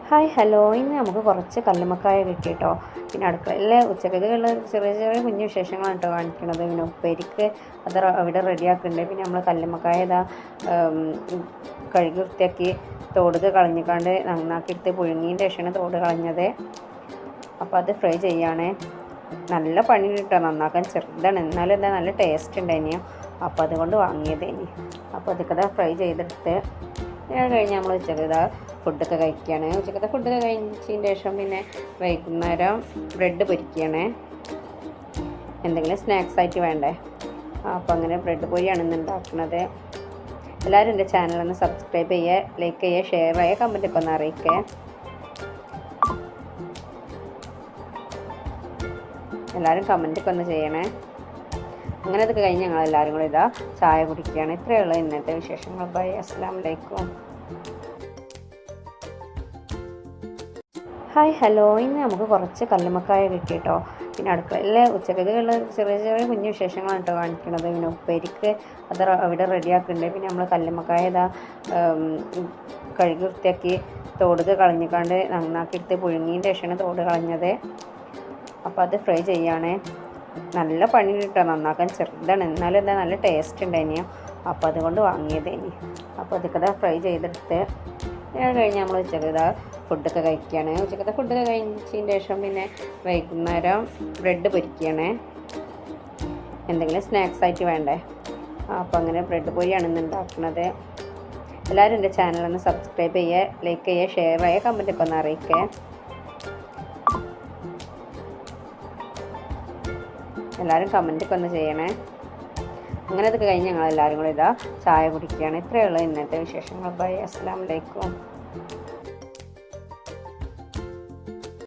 Hi hello, ഇന്ന് നമുക്ക് കുറച്ച് കല്ലുമ്മക്കായ കിട്ടിയിട്ടോ. പിന്നെ അടുക്കളയിലെ ഉച്ചക്കത്തേക്കുള്ള ചെറിയ ചെറിയ കുഞ്ഞു വിശേഷങ്ങളാണ് കേട്ടോ കാണിക്കണത്. പിന്നെ ഉപ്പേരിക്ക് അത് അവിടെ റെഡിയാക്കുന്നുണ്ട്. പിന്നെ നമ്മൾ കല്ലുമ്മക്കായ ഇതാ കഴുകി വൃത്തിയാക്കി തോടുക കളഞ്ഞിക്കാണ്ട് നന്നാക്കിയെടുത്ത് പുഴുങ്ങിയതിൻ്റെ ശേഷമാണ് തോട് കളഞ്ഞത്. അപ്പോൾ അത് ഫ്രൈ ചെയ്യുകയാണ്. നല്ല പണി കിട്ടോ, നന്നാക്കാൻ ചെറുതാണ്, എന്നാലും എന്താ നല്ല ടേസ്റ്റ് ഉണ്ടായിനി. അപ്പോൾ അതുകൊണ്ട് വാങ്ങിയതേനി. അപ്പോൾ അതൊക്കെ ഫ്രൈ ചെയ്തെടുത്ത് കഴിഞ്ഞ് നമ്മൾ ഉച്ചക്കത്തെ ഫുഡൊക്കെ കഴിക്കുകയാണ്. ഉച്ചക്കത്തെ ഫുഡൊക്കെ കഴിച്ചതിന് ശേഷം പിന്നെ വൈകുന്നേരം ബ്രെഡ് പൊരിക്കുകയാണ്. എന്തെങ്കിലും സ്നാക്സ് ആയിട്ട് വേണ്ടേ, അപ്പോൾ അങ്ങനെ ബ്രെഡ് പൊരിയാണ് ഇന്ന് ഉണ്ടാക്കുന്നത്. എല്ലാവരും എൻ്റെ ചാനലൊന്ന് സബ്സ്ക്രൈബ് ചെയ്യുക, ലൈക്ക് ചെയ്യുക, ഷെയർ ചെയ്യുക, കമൻറ്റൊക്കെ ഒന്ന് അറിയിക്കുക. എല്ലാവരും കമൻറ്റൊക്കെ ഒന്ന് ചെയ്യണേ. അങ്ങനെ അതൊക്കെ കഴിഞ്ഞ് ഞങ്ങളെല്ലാവരും കൂടി ഇതാ ചായ കുടിക്കുകയാണ്. ഇത്രയേ ഉള്ളൂ ഇന്നത്തെ വിശേഷങ്ങൾ. ബൈ, അസ്സലാമു അലൈക്കും. ഹായ് ഹലോ, ഇന്ന് നമുക്ക് കുറച്ച് കല്ലുമ്മക്കായ കിട്ടിയിട്ടോ. പിന്നെ അടുക്കളയിലെ ഉച്ചക്കത്തേക്കുള്ള ചെറിയ ചെറിയ കുഞ്ഞു വിശേഷങ്ങളാണ് കേട്ടോ കാണിക്കണത്. പിന്നെ ഉപ്പേരിക്ക് അത് അവിടെ റെഡിയാക്കുന്നുണ്ട്. പിന്നെ നമ്മൾ കല്ലുമ്മക്കായ ഇതാ കഴുകി വൃത്തിയാക്കി തോടുക കളഞ്ഞിക്കാണ്ട് നന്നാക്കിയെടുത്ത് പുഴുങ്ങിയതിൻ്റെ ശേഷമാണ് തോട് കളഞ്ഞത്. അപ്പോൾ അത് ഫ്രൈ ചെയ്യുകയാണ്. നല്ല പണി കിട്ടോ, നന്നാക്കാൻ ചെറുതാണ്, എന്നാലും എന്താ നല്ല ടേസ്റ്റ് ഉണ്ടായിനി. അപ്പോൾ അതുകൊണ്ട് വാങ്ങിയതേനി. അപ്പോൾ അതൊക്കെ ഫ്രൈ ചെയ്തെടുത്ത് കഴിഞ്ഞ് നമ്മൾ ഉച്ചക്കത്തെ ഫുഡൊക്കെ കഴിക്കുകയാണ്. ഉച്ചക്കത്തെ ഫുഡൊക്കെ കഴിച്ചതിന് ശേഷം പിന്നെ വൈകുന്നേരം ബ്രെഡ് പൊരിക്കുകയാണ്. എന്തെങ്കിലും സ്നാക്സ് ആയിട്ട് വേണ്ടേ, അപ്പോൾ അങ്ങനെ ബ്രെഡ് പൊരിയാണ് ഇന്ന് ഉണ്ടാക്കുന്നത്. എല്ലാവരും എൻ്റെ ചാനലൊന്ന് സബ്സ്ക്രൈബ് ചെയ്യുക, ലൈക്ക് ചെയ്യുക, ഷെയർ ചെയ്യുക, കമൻറ്റൊക്കെ ഒന്ന് അറിയിക്കുക. എല്ലാവരും കമൻറ്റൊക്കെ ഒന്ന് ചെയ്യണേ. അങ്ങനെ അതൊക്കെ കഴിഞ്ഞ് ഞങ്ങളെല്ലാവരും കൂടി ഇതാ ചായ കുടിക്കുകയാണ്. ഇത്രയേ ഉള്ളൂ ഇന്നത്തെ വിശേഷങ്ങൾ. ബൈ, അസ്സലാമു അലൈക്കും.